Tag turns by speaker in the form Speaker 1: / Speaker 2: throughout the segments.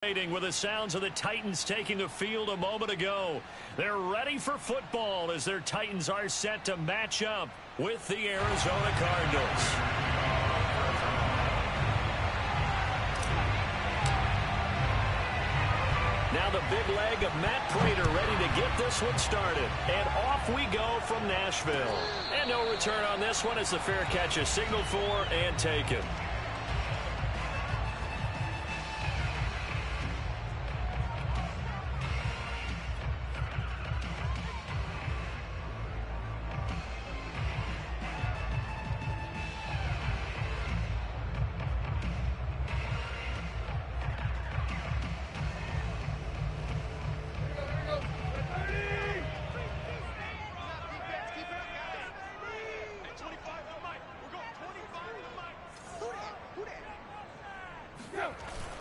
Speaker 1: With the sounds of the Titans taking the field a moment ago. They're ready for football as their Titans are set to match up with the Arizona Cardinals. Now the big leg of Matt Prater ready to get this one started. And off we go from Nashville. And no return on this one as the fair catch is signaled for and taken.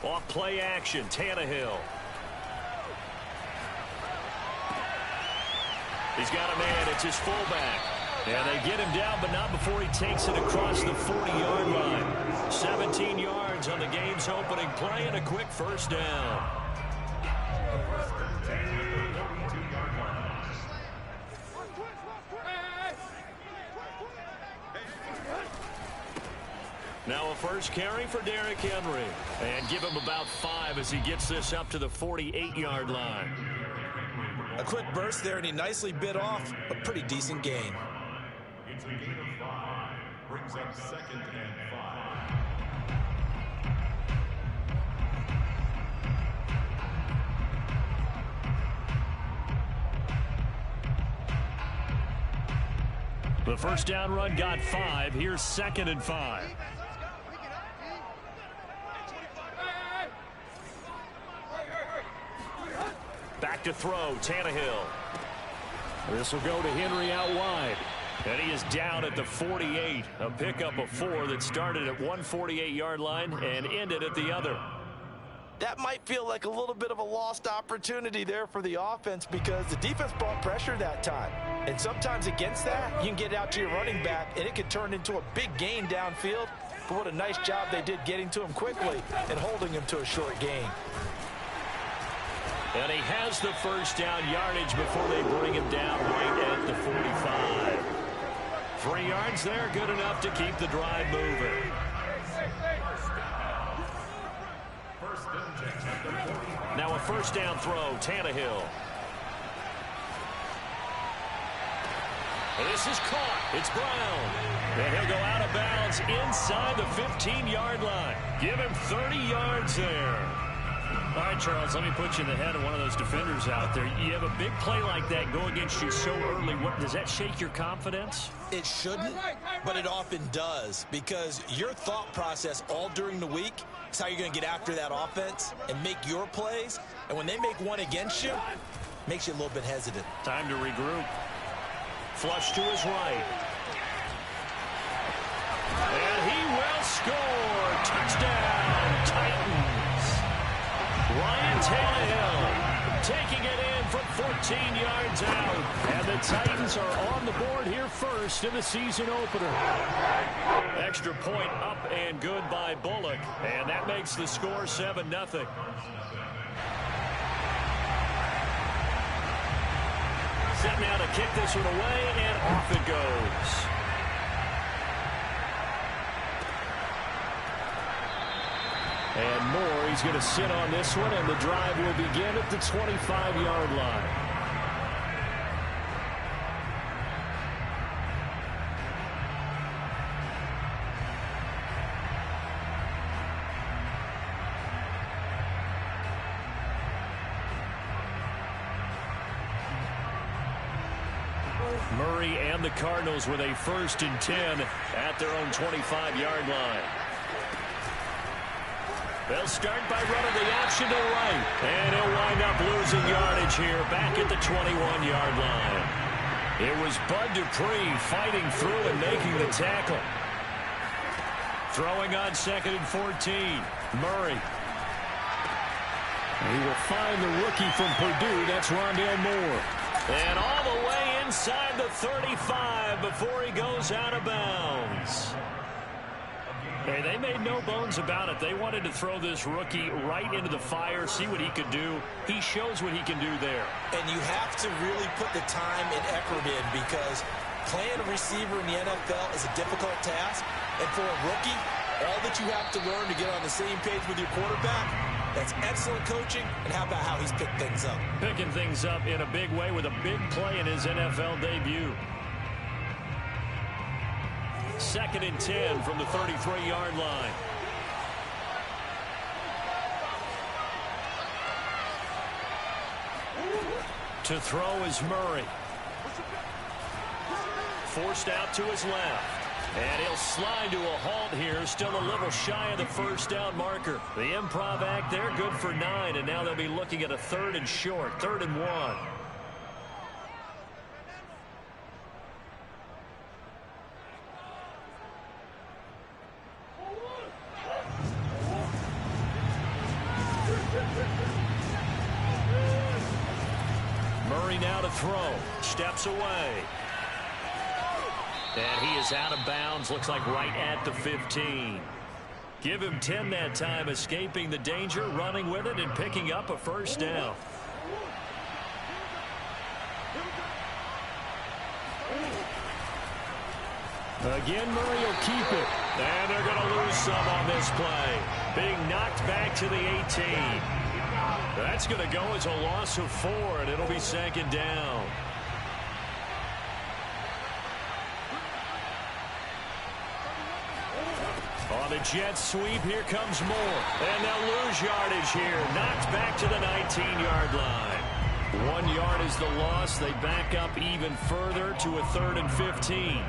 Speaker 1: Off play action, Tannehill. He's got a man, it's his fullback. And they get him down, but not before he takes it across the 40-yard line. 17 yards on the game's opening play and a quick first down. Now a first carry for Derrick Henry. And give him about 5 as he gets this up to the 48-yard line.
Speaker 2: A quick burst there, and he nicely bit off a pretty decent gain.
Speaker 3: It's a gain of 5. Brings up 2nd and 5.
Speaker 1: The first down run got 5. Here's 2nd and 5. Back to throw, Tannehill. This will go to Henry out wide. And he is down at the 48. A pickup of 4 that started at one 48-yard line and ended at the other.
Speaker 2: That might feel like a little bit of a lost opportunity there for the offense because the defense brought pressure that time. And sometimes against that, you can get out to your running back, and it could turn into a big gain downfield. But what a nice job they did getting to him quickly and holding him to a short gain.
Speaker 1: And he has the first down yardage before they bring him down right at the 45. 3 yards there, good enough to keep the drive moving. Now a first down throw, Tannehill. This is caught. It's Brown. And he'll go out of bounds inside the 15-yard line. Give him 30 yards there. All right, Charles, let me put you in the head of one of those defenders out there. You have a big play like that go against you so early. Does that shake your confidence?
Speaker 2: It shouldn't, but it often does because your thought process all during the week is how you're going to get after that offense and make your plays. And when they make one against you, it makes you a little bit hesitant.
Speaker 1: Time to regroup. Flush to his right. And he will score. Touchdown, Titans. Ryan Tannehill taking it in from 14 yards out. And the Titans are on the board here first in the season opener. Extra point up and good by Bullock. And that makes the score 7-0. Set now to kick this one away, and off it goes. And Moore, he's going to sit on this one, and the drive will begin at the 25-yard line. Murray and the Cardinals with a 1st and 10 at their own 25-yard line. They'll start by running the option to the right. And he'll wind up losing yardage here back at the 21-yard line. It was Bud Dupree fighting through and making the tackle. Throwing on 2nd and 14. Murray. He will find the rookie from Purdue. That's Rondale Moore. And all the way inside the 35 before he goes out of bounds. Hey, they made no bones about it. They wanted to throw this rookie right into the fire, see what he could do. He shows what he can do there.
Speaker 2: And you have to really put the time and effort in, because playing a receiver in the NFL is a difficult task. And for a rookie, all that you have to learn to get on the same page with your quarterback, that's excellent coaching. And how about how he's picked things up?
Speaker 1: Picking things up in a big way with a big play in his NFL debut. 2nd and 10 from the 33-yard line. To throw is Murray. Forced out to his left. And he'll slide to a halt here, still a little shy of the first down marker. The improv act there, good for 9, and now they'll be looking at a 3rd and short, 3rd and 1. Murray now to throw, steps away. And he is out of bounds, looks like right at the 15. Give him 10 that time, escaping the danger, running with it, and picking up a first down. Again, Murray will keep it. And they're going to lose some on this play. Being knocked back to the 18. That's going to go as a loss of 4, and it'll be 2nd down. On the jet sweep, here comes Moore. And they'll lose yardage here. Knocked back to the 19-yard line. 1 yard is the loss. They back up even further to a 3rd and 15.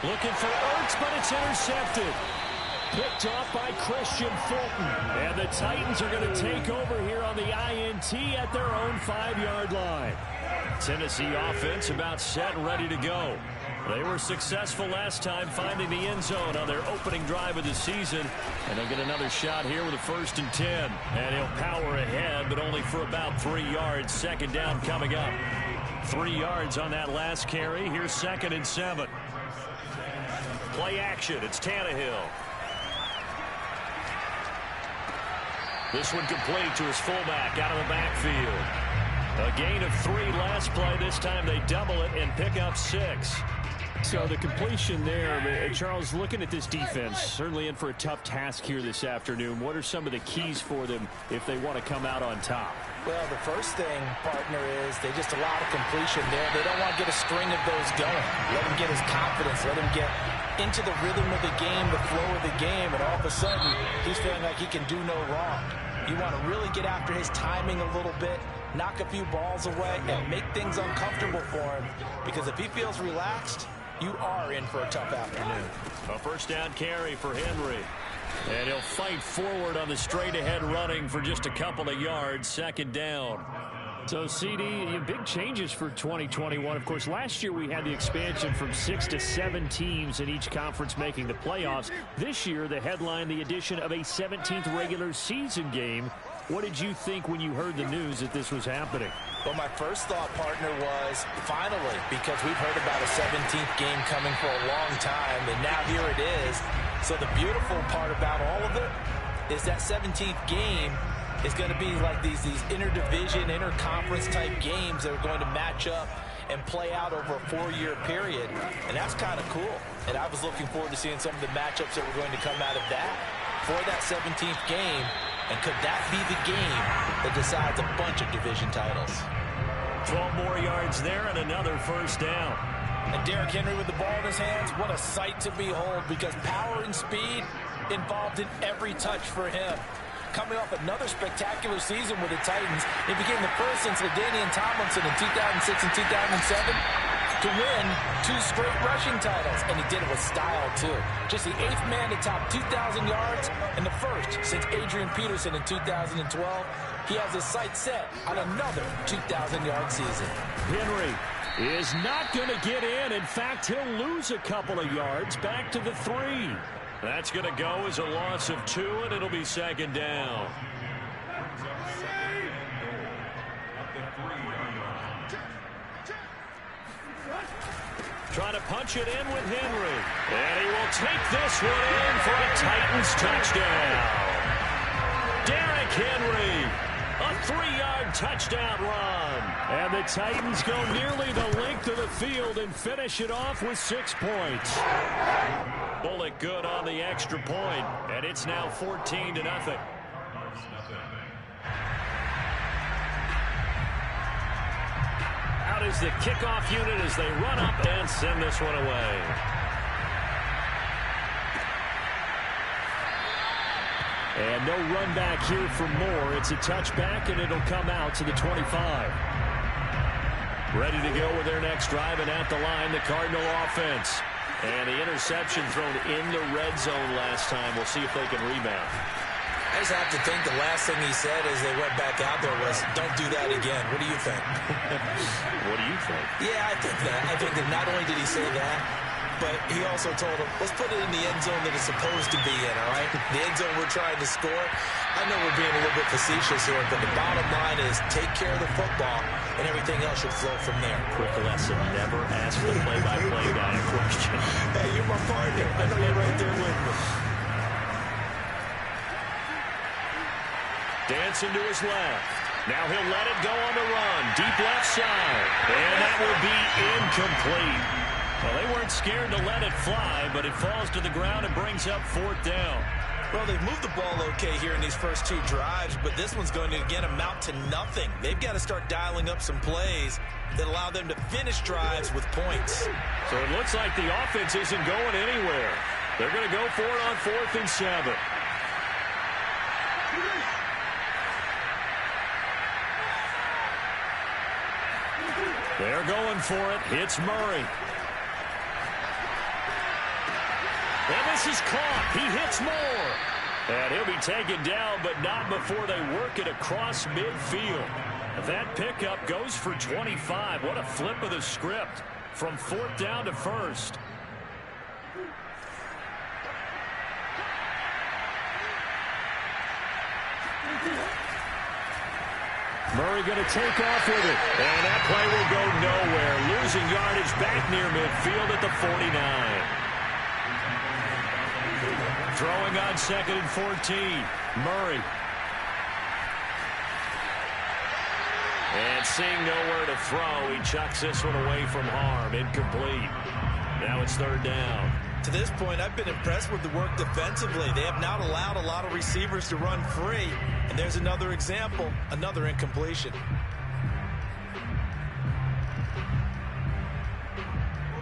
Speaker 1: Looking for Ertz, but it's intercepted. Picked off by Christian Fulton. And the Titans are going to take over here on the INT at their own 5-yard line. Tennessee offense about set and ready to go. They were successful last time finding the end zone on their opening drive of the season. And they'll get another shot here with a 1st and 10. And he'll power ahead, but only for about 3 yards. 2nd down coming up. 3 yards on that last carry. Here's 2nd and 7. Play action. It's Tannehill. This one complete to his fullback out of the backfield. A gain of 3 last play. This time they double it and pick up 6. So the completion there, Charles, looking at this defense, certainly in for a tough task here this afternoon. What are some of the keys for them if they want to come out on top?
Speaker 2: Well, the first thing, partner, is they just allow the completion there. They don't want to get a string of those going. Let him get his confidence. Let him get into the rhythm of the game, the flow of the game, and all of a sudden, he's feeling like he can do no wrong. You want to really get after his timing a little bit, knock a few balls away, and make things uncomfortable for him. Because if he feels relaxed, you are in for a tough afternoon.
Speaker 1: A first down carry for Henry. And he'll fight forward on the straight-ahead running for just a couple of yards. 2nd down. So, CD, big changes for 2021. Of course, last year we had the expansion from 6 to 7 teams in each conference making the playoffs. This year, the headline, the addition of a 17th regular season game. What did you think when you heard the news that this was happening?
Speaker 2: Well, my first thought, partner, was finally, because we've heard about a 17th game coming for a long time, and now here it is. So the beautiful part about all of it is that 17th game is going to be like these interdivision, interconference type games that are going to match up and play out over a 4-year period. And that's kind of cool. And I was looking forward to seeing some of the matchups that were going to come out of that for that 17th game. And could that be the game that decides a bunch of division titles?
Speaker 1: 12 more yards there and another first down.
Speaker 2: And Derrick Henry with the ball in his hands, what a sight to behold, because power and speed involved in every touch for him. Coming off another spectacular season with the Titans, he became the first since LaDainian Tomlinson in 2006 and 2007 to win 2 straight rushing titles, and he did it with style, too. Just the 8th man to top 2,000 yards and the first since Adrian Peterson in 2012. He has his sights set on another 2,000-yard season.
Speaker 1: Henry is not going to get in. In fact, he'll lose a couple of yards back to the 3. That's going to go as a loss of 2, and it'll be second down. Trying to punch it in with Henry. And he will take this one in for a Titans touchdown. Derrick Henry, a 3-yard touchdown run. And the Titans go nearly the length of the field and finish it off with 6 points. Bullock good on the extra point, and it's now 14-0. Out is the kickoff unit as they run up and send this one away. And no run back here for Moore. It's a touchback, and it'll come out to the 25. Ready to go with their next drive, and at the line, the Cardinal offense. And the interception thrown in the red zone last time. We'll see if they can rebound.
Speaker 2: I just have to think the last thing he said as they went back out there was, don't do that again. What do you think?
Speaker 1: What do you think?
Speaker 2: Yeah, I think that. I think that not only did he say that, but he also told him, let's put it in the end zone that it's supposed to be in, all right? The end zone we're trying to score. I know we're being a little bit facetious here, but the bottom line is take care of the football, and everything else should flow from there.
Speaker 1: Quick lesson, never ask the play-by-play guy a question.
Speaker 2: Hey, you're my partner. I know you're right there with me.
Speaker 1: Dancing to his left. Now he'll let it go on the run. Deep left side. And that will be incomplete. Well, they weren't scared to let it fly, but it falls to the ground and brings up 4th down.
Speaker 2: Well, they've moved the ball okay here in these first 2 drives, but this one's going to, again, amount to nothing. They've got to start dialing up some plays that allow them to finish drives with points.
Speaker 1: So it looks like the offense isn't going anywhere. They're going to go for it on 4th and 7. They're going for it. Hits Murray. And this is caught. He hits Moore. And he'll be taken down, but not before they work it across midfield. That pickup goes for 25. What a flip of the script from 4th down to 1st. Murray going to take off with it. And that play will go nowhere. Losing yardage back near midfield at the 49. Throwing on 2nd and 14. Murray. And seeing nowhere to throw, he chucks this one away from harm. Incomplete. Now it's 3rd down.
Speaker 2: To this point, I've been impressed with the work defensively. They have not allowed a lot of receivers to run free. And there's another example, another incompletion.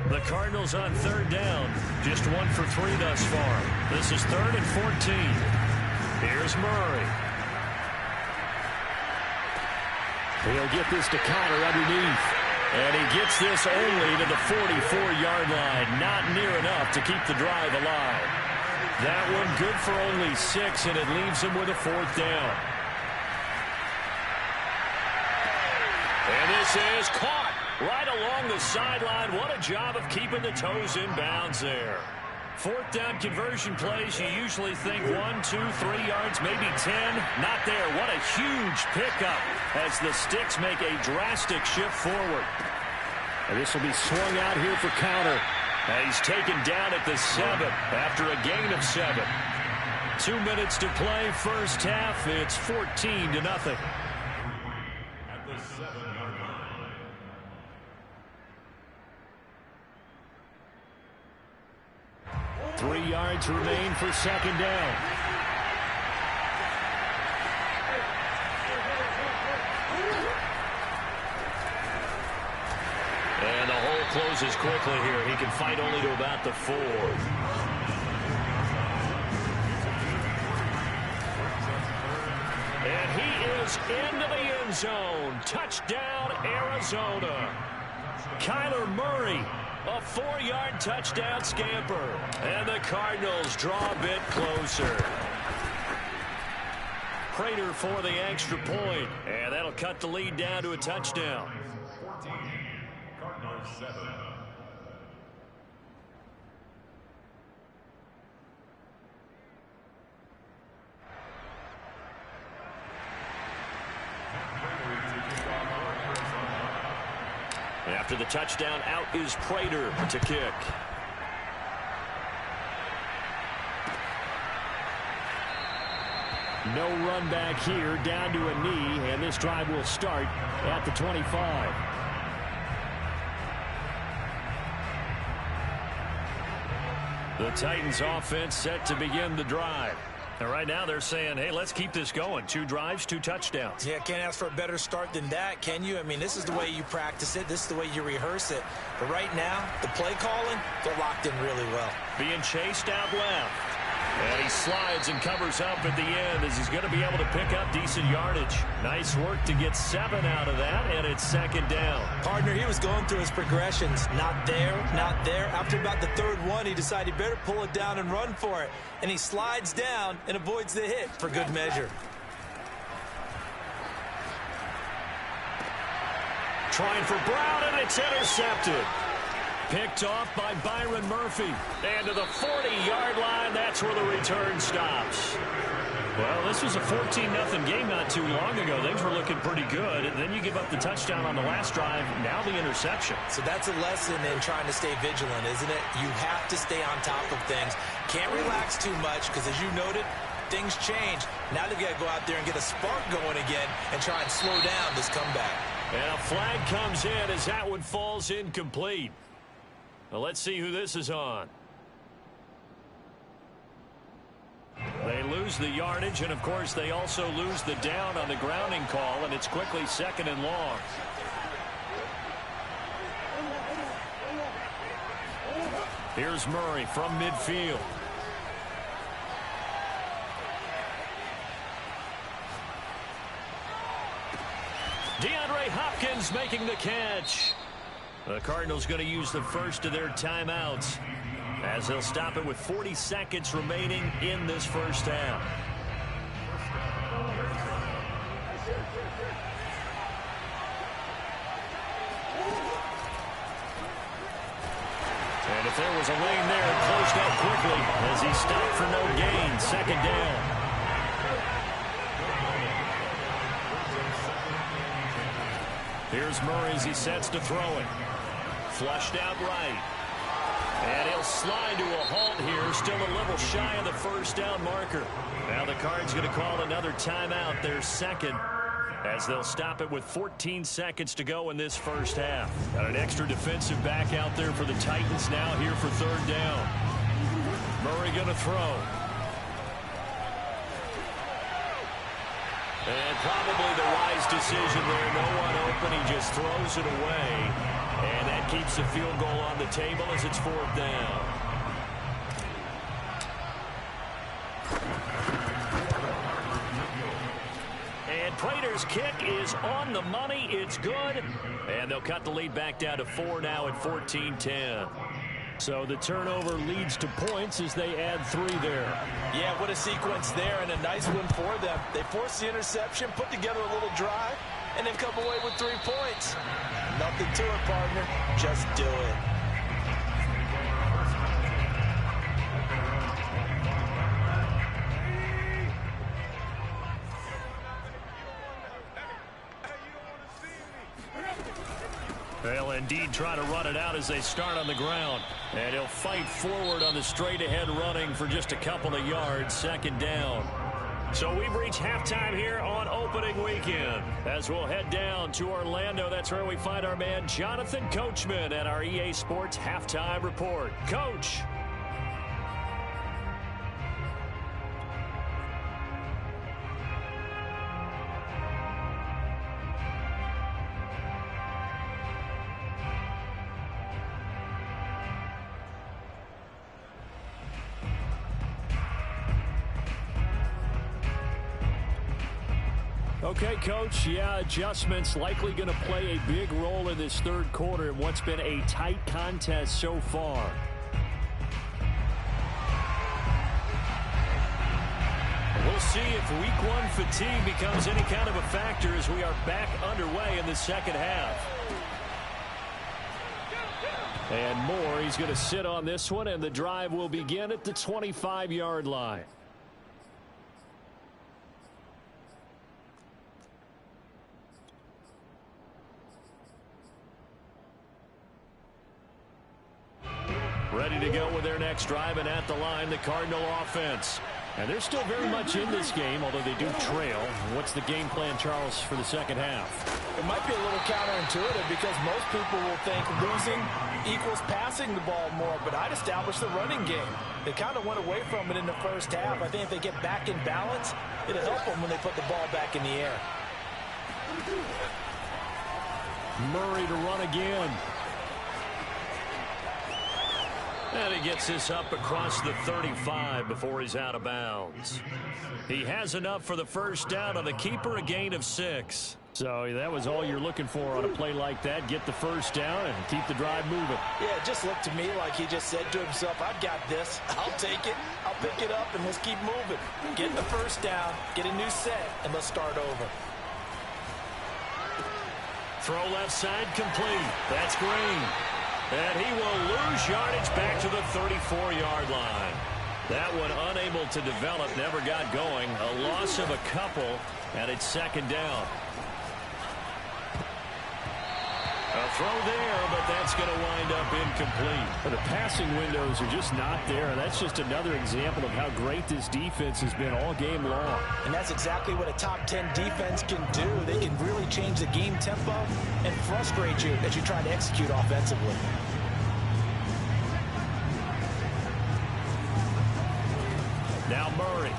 Speaker 1: The Cardinals on 3rd down. Just 1 for 3 thus far. This is 3rd and 14. Here's Murray. He'll get this to Connor underneath. And he gets this only to the 44-yard line. Not near enough to keep the drive alive. That one good for only 6, and it leaves him with a 4th down. And this is caught right along the sideline. What a job of keeping the toes in bounds there. 4th down conversion plays, you usually think 1, 2, 3 yards, maybe 10. Not there. What a huge pickup as the Sticks make a drastic shift forward. And this will be swung out here for counter. And he's taken down at the 7 after a gain of 7. 2 minutes to play first half. It's 14-0.
Speaker 3: At the 7-yard line.
Speaker 1: Three yards remain for 2nd down. And the hole closes quickly here. He can fight only to about the 4. And he is into the end zone. Touchdown, Arizona. Kyler Murray, a 4-yard touchdown scamper. And the Cardinals draw a bit closer. Prater for the extra point, and that'll cut the lead down to a touchdown.
Speaker 3: 14, Cardinals 7.
Speaker 1: After the touchdown, out is Prater to kick. No run back here, down to a knee, and this drive will start at the 25. The Titans offense set to begin the drive. And right now they're saying, hey, let's keep this going. 2 drives, 2 touchdowns.
Speaker 2: Yeah, can't ask for a better start than that, can you? I mean, this is the way you practice it. This is the way you rehearse it. But right now, the play calling, they're locked in really well.
Speaker 1: Being chased out left. And he slides and covers up at the end as he's going to be able to pick up decent yardage. Nice work to get 7 out of that, and it's 2nd down.
Speaker 2: Partner, he was going through his progressions. Not there, not there. After about the 3rd one, he decided he better pull it down and run for it. And he slides down and avoids the hit for good measure.
Speaker 1: Trying for Brown, and it's intercepted. Picked off by Byron Murphy. And to the 40-yard line, that's where the return stops. Well, this was a 14-0 game not too long ago. Things were looking pretty good. And then you give up the touchdown on the last drive. Now the interception.
Speaker 2: So that's a lesson in trying to stay vigilant, isn't it? You have to stay on top of things. Can't relax too much because, as you noted, things change. Now they've got to go out there and get a spark going again and try and slow down this comeback.
Speaker 1: And a flag comes in as that one falls incomplete. Well, let's see who this is on. They lose the yardage, and, of course, they also lose the down on the grounding call, and it's quickly 2nd and long. Here's Murray from midfield. DeAndre Hopkins making the catch. The Cardinals going to use the first of their timeouts as they'll stop it with 40 seconds remaining in this first half. And if there was a lane there, it closed out quickly as he stopped for no gain. 2nd down. Here's Murray as he sets to throw it. Flushed out right. And he'll slide to a halt here. Still a little shy of the 1st down marker. Now the Cards going to call another timeout, their 2nd, as they'll stop it with 14 seconds to go in this first half. Got an extra defensive back out there for the Titans now here for 3rd down. Murray going to throw. And probably the wise decision there. No one open. He just throws it away. And that keeps the field goal on the table as it's 4th down. And Prater's kick is on the money. It's good. And they'll cut the lead back down to 4 now at 14-10. So the turnover leads to points as they add 3 there.
Speaker 2: Yeah, what a sequence there, and a nice one for them. They forced the interception, put together a little drive, and they've come away with 3 points. Nothing to it, partner. Just do it.
Speaker 1: They'll indeed try to run it out as they start on the ground. And he'll fight forward on the straight-ahead running for just a couple of yards. 2nd down. So we've reached halftime here on opening weekend. As we'll head down to Orlando, that's where we find our man Jonathan Coachman at our EA Sports Halftime Report. Coach. Okay, Coach, yeah, adjustments likely going to play a big role in this third quarter in what's been a tight contest so far. We'll see if week one fatigue becomes any kind of a factor as we are back underway in the second half. And more, he's going to sit on this one, and the drive will begin at the 25-yard line. Ready to go with their next drive, and at the line, the Cardinal offense. And they're still very much in this game, although they do trail. What's the game plan, Charles, for the second half?
Speaker 2: It might be a little counterintuitive because most people will think losing equals passing the ball more, but I'd establish the running game. They kind of went away from it in the first half. I think if they get back in balance, it'll help them when they put the ball back in the air.
Speaker 1: Murray to run again. And he gets this up across the 35 before he's out of bounds. He has enough for the first down on the keeper, a gain of 6. So that was all you're looking for on a play like that. Get the first down and keep the drive moving.
Speaker 2: Yeah, it just looked to me like he just said to himself, I've got this. I'll take it. I'll pick it up, and let's keep moving. Get the first down, get a new set, and let's start over.
Speaker 1: Throw left side complete. That's Green. And he will lose yardage back to the 34-yard line. That one unable to develop, never got going. A loss of a couple, and it's second down. A throw there, but that's going to wind up incomplete. The passing windows are just not there. That's just another example of how great this defense has been all game long.
Speaker 2: And that's exactly what a top 10 defense can do. They can really change the game tempo and frustrate you as you try to execute offensively.
Speaker 1: Now Murray.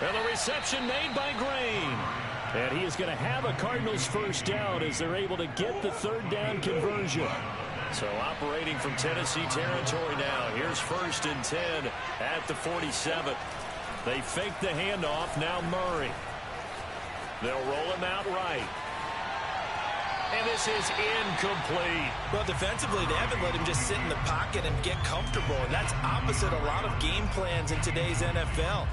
Speaker 1: And the reception made by Green. And he is going to have a Cardinals first down as they're able to get the third down conversion. So operating from Tennessee territory now. Here's 1st and 10 at the 47. They fake the handoff. Now Murray. They'll roll him out right. And this is incomplete.
Speaker 2: Well, defensively, they haven't let him just sit in the pocket and get comfortable. And that's opposite a lot of game plans in today's NFL.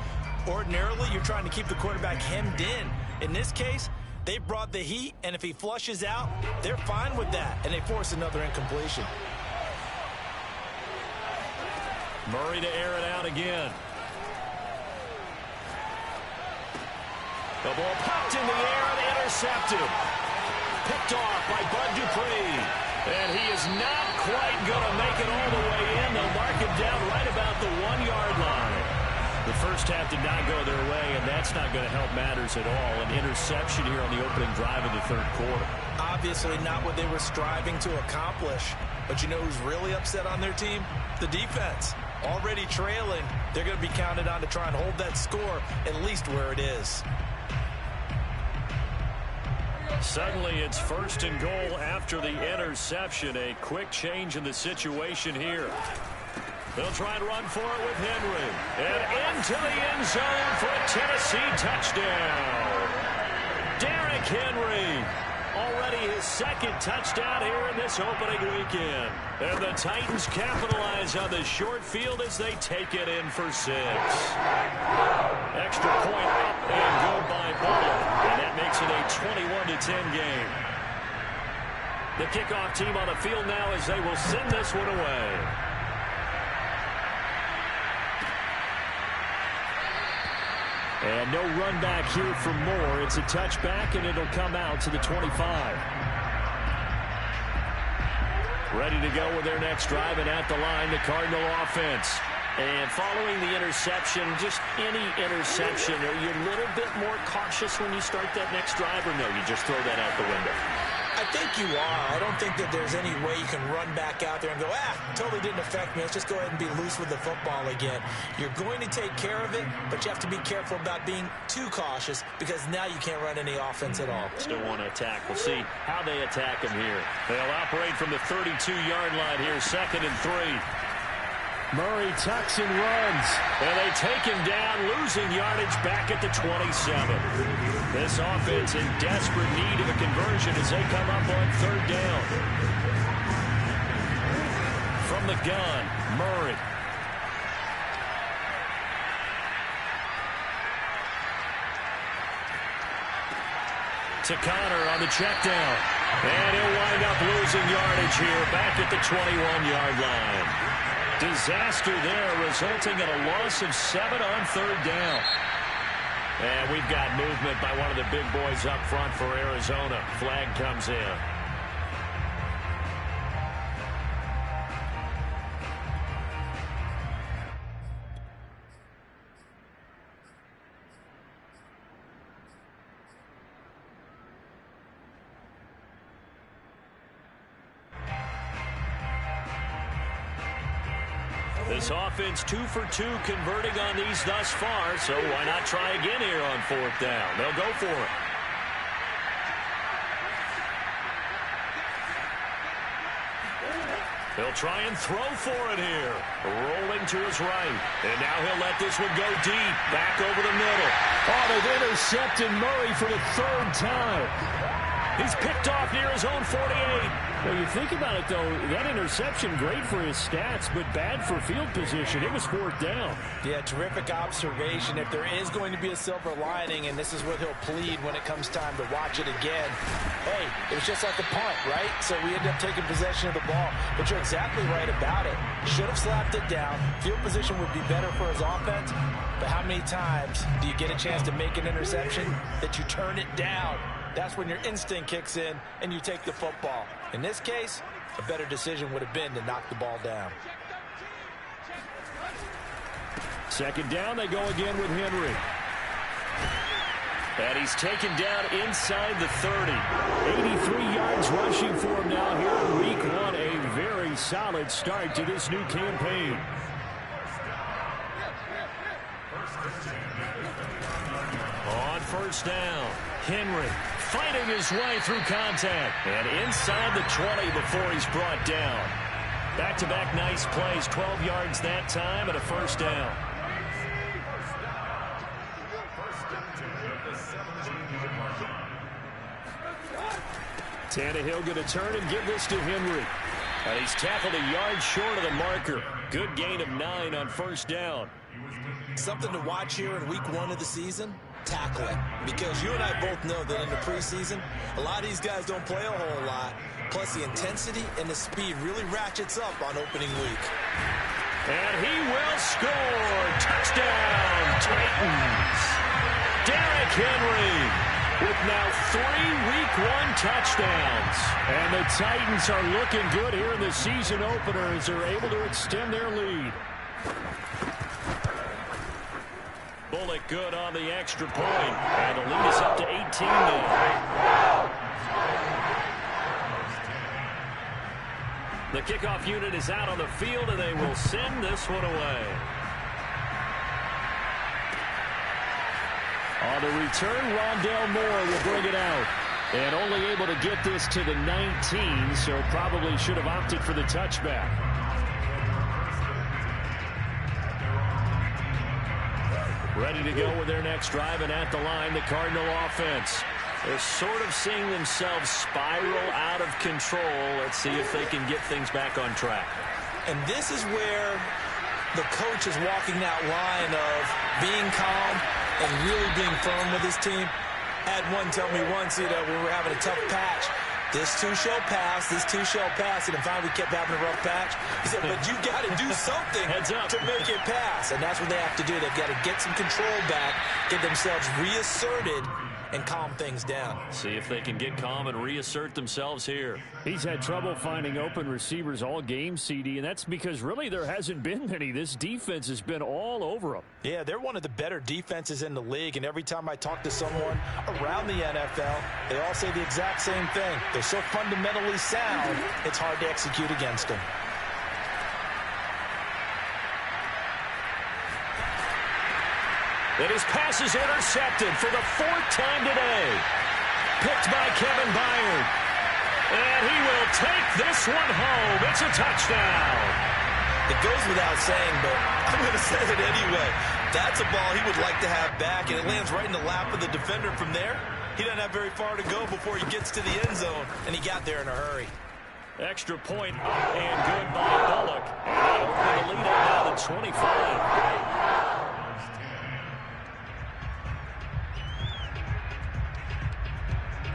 Speaker 2: Ordinarily, you're trying to keep the quarterback hemmed in. In this case, they brought the heat, and if he flushes out, they're fine with that, and they force another incompletion.
Speaker 1: Murray to air it out again. The ball popped in the air and intercepted. Picked off by Bud Dupree. And he is not quite going to make it all the way in. They'll mark him down right about the 1-yard line. The first half did not go their way, and that's not going to help matters at all. An interception here on the opening drive of the third quarter.
Speaker 2: Obviously not what they were striving to accomplish. But you know who's really upset on their team? The defense. Already trailing, they're going to be counted on to try and hold that score at least where it is.
Speaker 1: Suddenly it's 1st and goal after the interception. A quick change in the situation here. They'll try and run for it with Henry. And into the end zone for a Tennessee touchdown. Derrick Henry. Already his second touchdown here in this opening weekend. And the Titans capitalize on the short field as they take it in for 6. Extra point up and go by Butler. And that makes it a 21-10 game. The kickoff team on the field now as they will send this one away. And no run back here for Moore. It's a touchback, and it'll come out to the 25. Ready to go with their next drive, and at the line, the Cardinal offense. And following the interception, just any interception, are you a little bit more cautious when you start that next drive, or no, you just throw that out the window?
Speaker 2: I think you are. I don't think that there's any way you can run back out there and go, totally didn't affect me. Let's just go ahead and be loose with the football again. You're going to take care of it, but you have to be careful about being too cautious because now you can't run any offense at all.
Speaker 1: Still want to attack. We'll see how they attack him here. They'll operate from the 32-yard line here, 2nd and 3. Murray tucks and runs. And they take him down, losing yardage back at the 27. This offense in desperate need of a conversion as they come up on third down. From the gun, Murray. To Connor on the check down. And he'll wind up losing yardage here back at the 21-yard line. Disaster there, resulting in a loss of 7 on third down. And we've got movement by one of the big boys up front for Arizona. Flag comes in. This offense 2 for 2 converting on these thus far, so why not try again here on fourth down? They'll go for it. He'll try and throw for it here. Rolling to his right. And now he'll let this one go deep. Back over the middle. Oh, they've intercepted Murray for the third time. He's picked off near his own 48.
Speaker 4: Well, you think about it, though, that interception, great for his stats, but bad for field position. It was fourth down.
Speaker 2: Yeah, terrific observation. If there is going to be a silver lining, and this is what he'll plead when it comes time to watch it again, hey, it was just like a punt, right? So we end up taking possession of the ball. But you're exactly right about it. Should have slapped it down. Field position would be better for his offense. But how many times do you get a chance to make an interception that you turn it down? That's when your instinct kicks in and you take the football. In this case, a better decision would have been to knock the ball down.
Speaker 4: Second down, they go again with Henry.
Speaker 1: And he's taken down inside the 30.
Speaker 4: 83 yards rushing for him now here in week 1. A very solid start to this new campaign.
Speaker 1: On first down, Henry fighting his way through contact. And inside the 20 before he's brought down. Back-to-back nice plays, 12 yards that time and a first down.
Speaker 4: Tannehill going to turn and give this to Henry.
Speaker 1: And he's tackled a yard short of the marker. Good gain of 9 on first down.
Speaker 2: Something to watch here in week 1 of the season, tackling. Because you and I both know that in the preseason, a lot of these guys don't play a whole lot. Plus the intensity and the speed really ratchets up on opening week.
Speaker 1: And he will score. Touchdown, Titans. Derrick Henry with now 3 week 1 touchdowns.
Speaker 4: And the Titans are looking good here in the season opener as they're able to extend their lead.
Speaker 1: Bullock good on the extra point. And the lead is up to 18 now. The kickoff unit is out on the field, and they will send this one away.
Speaker 4: On the return, Rondale Moore will bring it out. And only able to get this to the 19, so probably should have opted for the touchback.
Speaker 1: Ready to go with their next drive, and at the line, the Cardinal offense. They're sort of seeing themselves spiral out of control. Let's see if they can get things back on track.
Speaker 2: And this is where the coach is walking that line of being calm and really being firm with his team. Had one tell me once, when we were having a tough patch, this too shall pass, this too shall pass. And finally we kept having a rough patch. He said, but you got to do something to make it pass. And that's what they have to do. They've got to get some control back, get themselves reasserted, and calm things down.
Speaker 1: See if they can get calm and reassert themselves here.
Speaker 4: He's had trouble finding open receivers all game, CD, and that's because really there hasn't been many. This defense has been all over them.
Speaker 2: Yeah, they're one of the better defenses in the league, and every time I talk to someone around the NFL, they all say the exact same thing. They're so fundamentally sound, it's hard to execute against them.
Speaker 1: And his pass is intercepted for the 4th time today. Picked by Kevin Byard. And he will take this one home. It's a touchdown.
Speaker 2: It goes without saying, but I'm going to say it anyway. That's a ball he would like to have back, and it lands right in the lap of the defender from there. He doesn't have very far to go before he gets to the end zone, and he got there in a hurry.
Speaker 4: Extra point up and good by Bullock. And they open the lead up now to 25.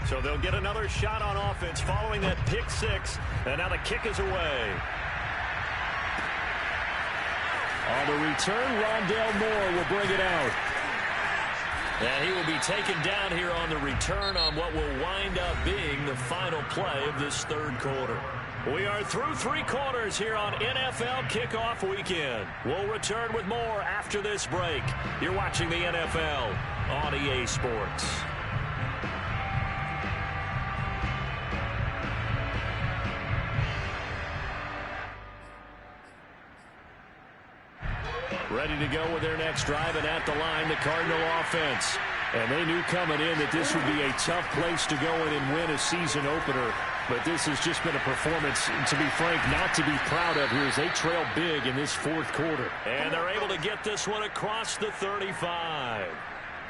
Speaker 4: So they'll get another shot on offense following that pick six. And now the kick is away. On the return, Rondale Moore will bring it out. And he will be taken down here on the return on what will wind up being the final play of this third quarter. We are through three quarters here on NFL Kickoff Weekend. We'll return with more after this break. You're watching the NFL on EA Sports. Ready to go with their next drive, and at the line, the Cardinal offense. And they knew coming in that this would be a tough place to go in and win a season opener. But this has just been a performance, to be frank, not to be proud of here as they trail big in this fourth quarter. And they're able to get this one across the 35.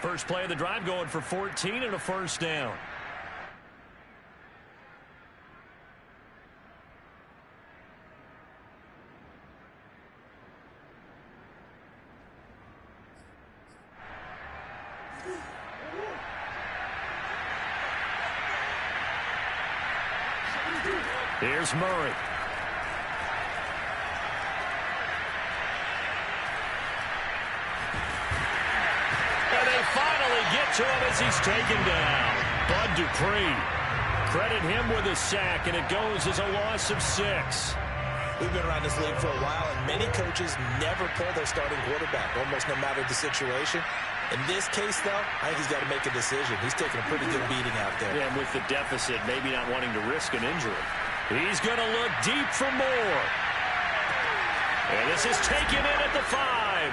Speaker 4: First play of the drive going for 14 and a first down. Here's Murray. And they finally get to him as he's taken down. Bud Dupree. Credit him with a sack, and it goes as a loss of 6.
Speaker 2: We've been around this league for a while, and many coaches never pull their starting quarterback, almost no matter the situation. In this case, though, I think he's got to make a decision. He's taking a pretty good beating out there.
Speaker 4: Yeah, and with the deficit, maybe not wanting to risk an injury. He's going to look deep for more. And this is taken in at the 5.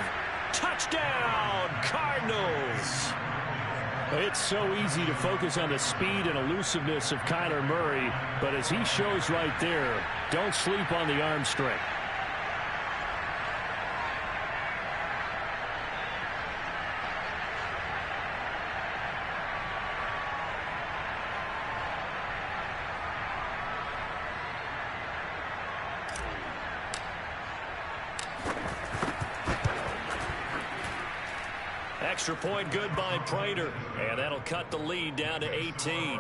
Speaker 4: Touchdown, Cardinals. It's so easy to focus on the speed and elusiveness of Kyler Murray, but as he shows right there, don't sleep on the arm strength. Extra point good by Prater, and that'll cut the lead down to 18.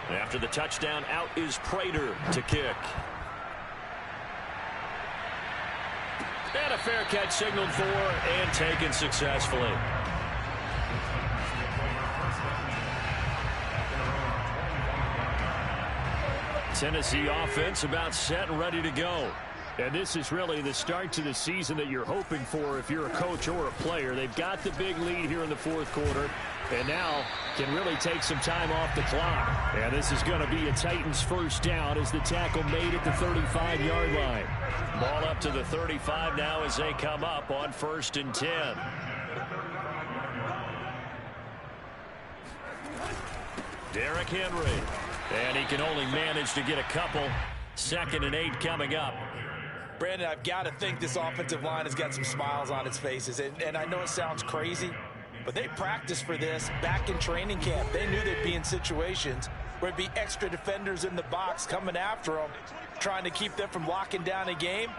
Speaker 4: After the touchdown, out is Prater to kick. And a fair catch signaled for and taken successfully. Tennessee offense about set and ready to go. And this is really the start to the season that you're hoping for if you're a coach or a player. They've got the big lead here in the fourth quarter, and now can really take some time off the clock. And this is going to be a Titans first down as the tackle made at the 35-yard line. Ball up to the 35 now as they come up on 1st and 10. Derrick Henry. And he can only manage to get a couple. 2nd and 8 coming up.
Speaker 2: Brandon, I've got to think this offensive line has got some smiles on its faces. And I know it sounds crazy, but they practiced for this back in training camp. They knew they'd be in situations where it'd be extra defenders in the box coming after them, trying to keep them from locking down a game.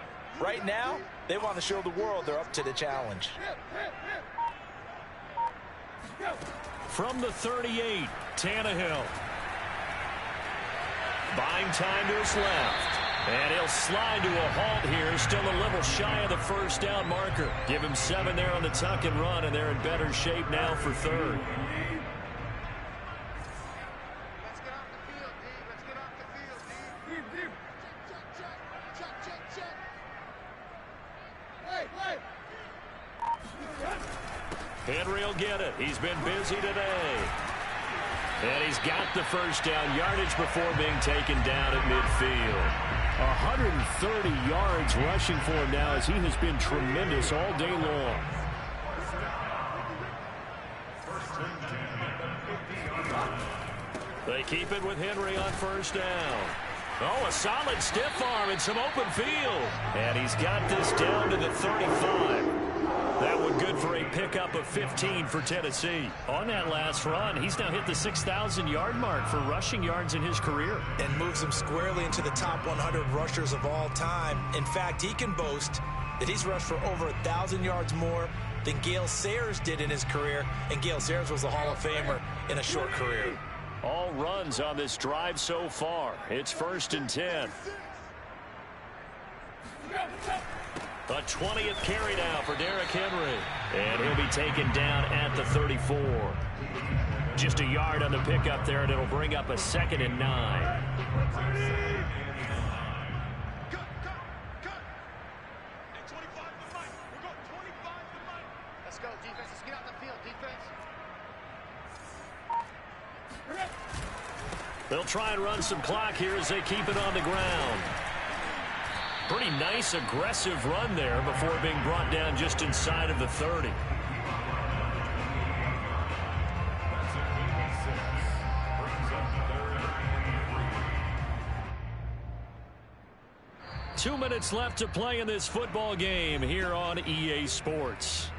Speaker 2: Right now, they want to show the world they're up to the challenge.
Speaker 4: From the 38, Tannehill. Buying time to his left. And he'll slide to a halt here. Still a little shy of the first down marker. Give him 7 there on the tuck and run, and they're in better shape now for 3rd.
Speaker 5: Let's get off the field, D. Let's get off the field, D. Deep. Check. Hey.
Speaker 4: Henry will get it. He's been busy today. And he's got the first down yardage before being taken down at midfield. 130 yards rushing for him now as he has been tremendous all day long. They keep it with Henry on first down. Oh, a solid stiff arm and some open field. And he's got this down to the 35. That one good for a pickup of 15 for Tennessee. On that last run, he's now hit the 6,000-yard mark for rushing yards in his career.
Speaker 2: And moves him squarely into the top 100 rushers of all time. In fact, he can boast that he's rushed for over 1,000 yards more than Gale Sayers did in his career. And Gale Sayers was a Hall of Famer in a short career.
Speaker 4: All runs on this drive so far. It's 1st and 10. A 20th carry now for Derrick Henry. And he'll be taken down at the 34. Just a yard on the pickup there, and it'll bring up a 2nd and 9.
Speaker 5: Let's go, defense. Let's get out the field, defense.
Speaker 4: They'll try and run some clock here as they keep it on the ground. Pretty nice, aggressive run there before being brought down just inside of the 30. Two minutes left to play in this football game here on EA Sports.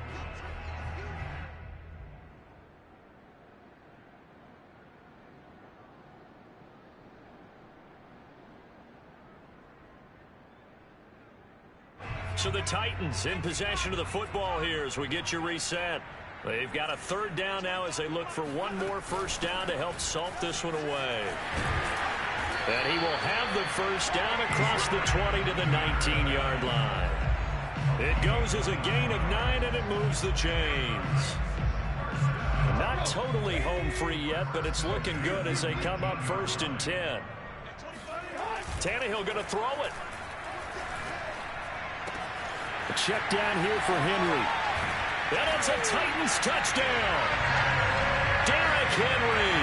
Speaker 4: So the Titans in possession of the football here as we get you reset. They've got a 3rd down now as they look for one more first down to help salt this one away. And he will have the first down across the 20 to the 19-yard line. It goes as a gain of 9, and it moves the chains. Not totally home free yet, but it's looking good as they come up 1st and 10. Tannehill going to throw it. A check down here for Henry. And it's a Titans touchdown. Derrick Henry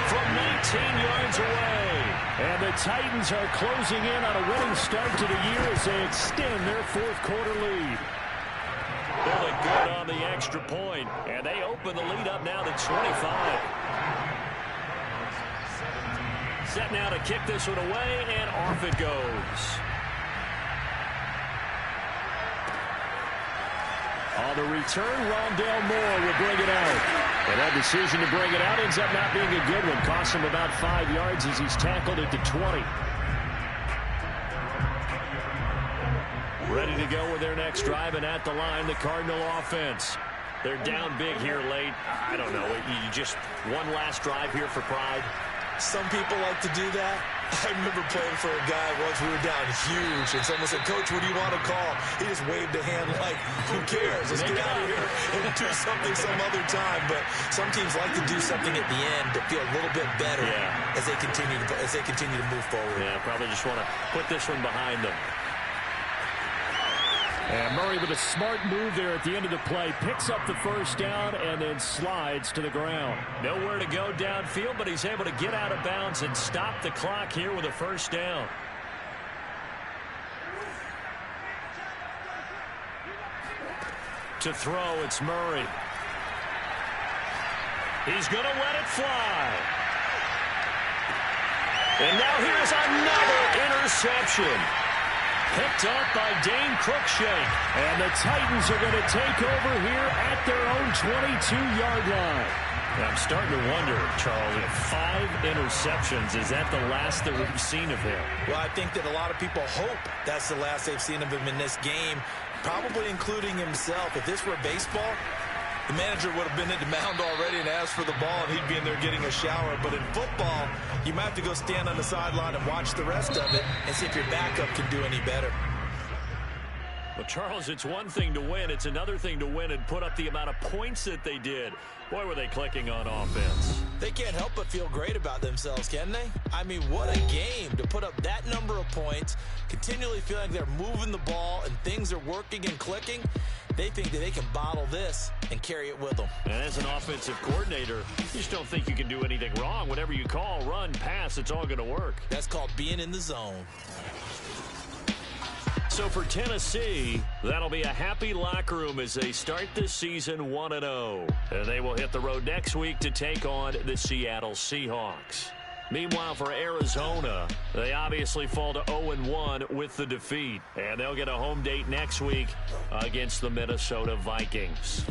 Speaker 4: from 19 yards away. And the Titans are closing in on a winning start to the year as they extend their 4th quarter lead. Really good on the extra point. And they open the lead up now to 25. Set now to kick this one away, and off it goes. On the return, Rondale Moore will bring it out. And that decision to bring it out ends up not being a good one. Costs him about 5 yards as he's tackled at the 20. Ready to go with their next drive, and at the line, the Cardinal offense. They're down big here late. I don't know. You just one last drive here for pride.
Speaker 2: Some people like to do that. I remember playing for a guy once. We were down huge, and someone said, "Coach, what do you want to call?" He just waved a hand like, "Who cares? Let's get out of here and do something some other time." But some teams like to do something at the end to feel a little bit better as they continue to move forward.
Speaker 4: Yeah, probably just want to put this one behind them. And Murray with a smart move there at the end of the play. Picks up the first down and then slides to the ground. Nowhere to go downfield, but he's able to get out of bounds and stop the clock here with a first down. To throw, it's Murray. He's going to let it fly. And now here's another interception. Picked up by Dane Cruikshank. And the Titans are going to take over here at their own 22-yard line. I'm starting to wonder, Charlie, 5 interceptions. Is that the last that we've seen of him?
Speaker 2: Well, I think that a lot of people hope that's the last they've seen of him in this game, probably including himself. If this were baseball, the manager would have been at the mound already and asked for the ball, and he'd be in there getting a shower. But in football, you might have to go stand on the sideline and watch the rest of it and see if your backup can do any better.
Speaker 4: Well, Charles, it's one thing to win. It's another thing to win and put up the amount of points that they did. Boy, were they clicking on offense.
Speaker 2: They can't help but feel great about themselves, can they? I mean, what a game to put up that number of points, continually feel like they're moving the ball and things are working and clicking. They think that they can bottle this and carry it with them.
Speaker 4: And as an offensive coordinator, you just don't think you can do anything wrong. Whatever you call, run, pass, it's all going to work.
Speaker 2: That's called being in the zone.
Speaker 4: So for Tennessee, that'll be a happy locker room as they start this season 1-0. And they will hit the road next week to take on the Seattle Seahawks. Meanwhile, for Arizona, they obviously fall to 0-1 with the defeat. And they'll get a home date next week against the Minnesota Vikings.